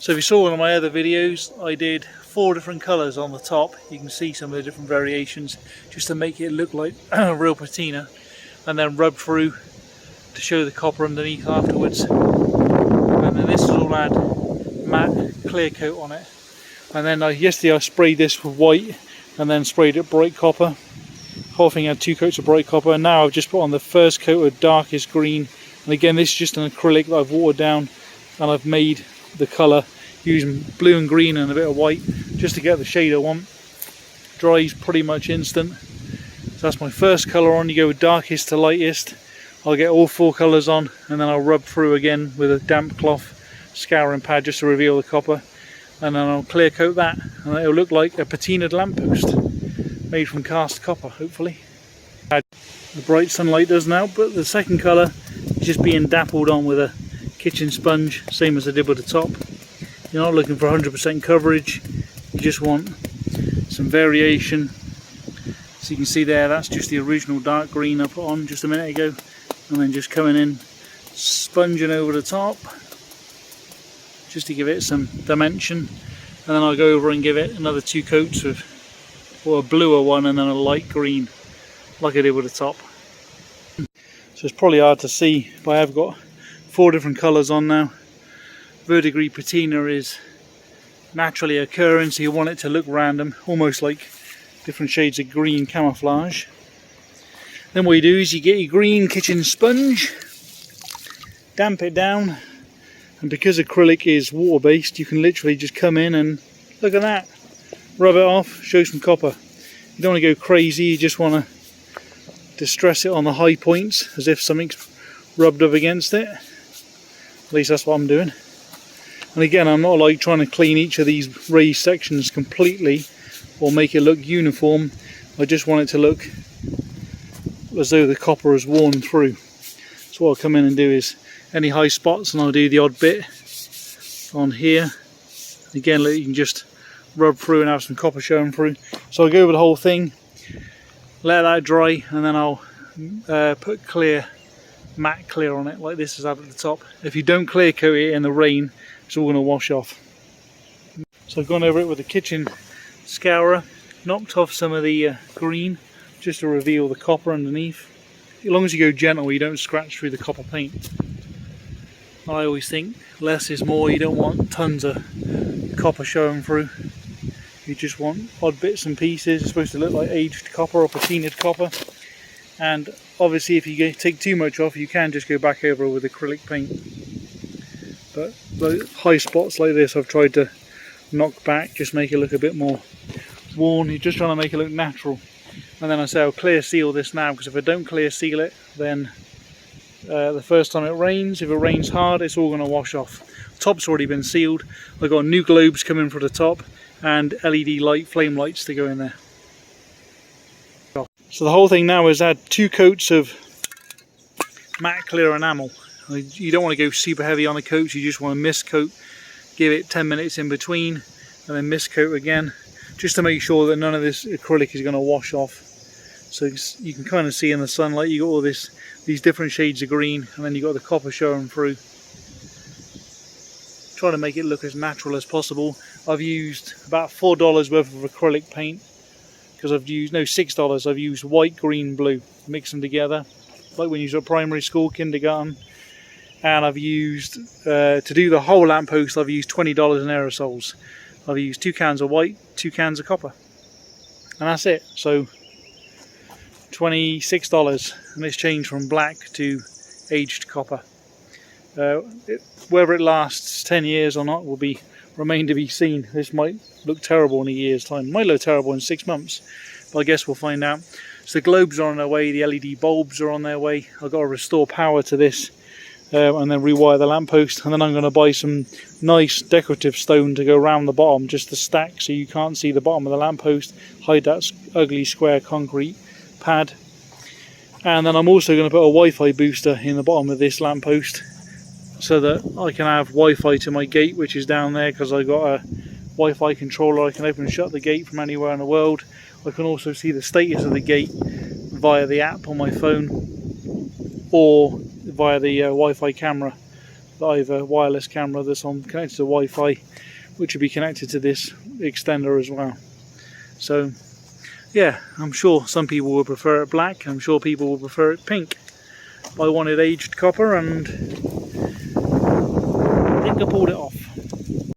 So if you saw one of my other videos, I did 4 different colours on the top. You can see some of the different variations just to make it look like real patina, and then rub through to show the copper underneath afterwards. And then this is all had matte clear coat on it. And then yesterday I sprayed this with white and then sprayed it bright copper. The whole thing had 2 coats of bright copper, and now I've just put on the first coat of darkest green. And again, this is just an acrylic that I've watered down, and I've made the colour using blue and green and a bit of white just to get the shade I want. Dries pretty much instant. So that's my first colour on. You go with darkest to lightest. I'll get all 4 colours on, and then I'll rub through again with a damp cloth scouring pad just to reveal the copper, and then I'll clear coat that, and it'll look like a patinaed lamppost made from cast copper, hopefully. The bright sunlight does now, but the second colour is just being dappled on with a kitchen sponge, same as I did with the top. You're not looking for 100% coverage, you just want some variation. So you can see there, that's just the original dark green I put on just a minute ago, and then just coming in, sponging over the top just to give it some dimension, and then I'll go over and give it another 2 coats of, or a bluer one and then a light green like I did with the top. So it's probably hard to see, but I have got 4 different colours on now. Verdigris patina is naturally occurring, so you want it to look random, almost like different shades of green camouflage. Then what you do is you get your green kitchen sponge, damp it down, and because acrylic is water based, you can literally just come in and look at that, rub it off, show some copper. You don't want to go crazy, you just want to distress it on the high points as if something's rubbed up against it. At least that's what I'm doing. And again, I'm not like trying to clean each of these raised sections completely or make it look uniform. I just want it to look as though the copper is worn through. So what I'll come in and do is any high spots, and I'll do the odd bit on here. Again, you can just rub through and have some copper showing through. So I'll go over the whole thing, let that dry, and then I'll put matte clear on it like this is at the top. If you don't clear coat it in the rain, it's all going to wash off. So I've gone over it with a kitchen scourer, knocked off some of the green just to reveal the copper underneath. As long as you go gentle, you don't scratch through the copper paint. I always think less is more. You don't want tons of copper showing through. You just want odd bits and pieces. It's supposed to look like aged copper or patinaed copper. And obviously if you take too much off, you can just go back over with acrylic paint. But like high spots like this, I've tried to knock back, just make it look a bit more worn. You're just trying to make it look natural. And then I say I'll clear seal this now, because if I don't clear seal it, then the first time it rains, if it rains hard, it's all going to wash off. Top's already been sealed. I've got new globes coming for the top and LED light, flame lights to go in there. So the whole thing now has had 2 coats of matte clear enamel. You don't want to go super heavy on the coats, you just want to mist coat, give it 10 minutes in between, and then mist coat again, just to make sure that none of this acrylic is going to wash off. So you can kind of see in the sunlight, you got all these different shades of green, and then you got the copper showing through. Try to make it look as natural as possible. I've used about $4 worth of acrylic paint, because I've used, no, $6. I've used white, green, blue, mix them together, like when you use at primary school, kindergarten. And I've used, to do the whole lamppost, I've used $20 in aerosols. I've used 2 cans of white, 2 cans of copper, and that's it. So $26, and it's changed from black to aged copper. Whether it lasts 10 years or not will remain to be seen. This might look terrible in a year's time, it might look terrible in 6 months, but I guess we'll find out. So the globes are on their way, the LED bulbs are on their way. I've got to restore power to this and then rewire the lamppost, and then I'm going to buy some nice decorative stone to go around the bottom just to stack so you can't see the bottom of the lamppost, hide that ugly square concrete pad. And then I'm also going to put a Wi-Fi booster in the bottom of this lamppost so that I can have Wi-Fi to my gate, which is down there, because I got a Wi-Fi controller. I can open and shut the gate from anywhere in the world. I can also see the status of the gate via the app on my phone or via the Wi-Fi camera I have a wireless camera that's connected to Wi-Fi, which will be connected to this extender as well. So yeah, I'm sure some people will prefer it black, I'm sure people will prefer it pink. I wanted aged copper and I think I pulled it off.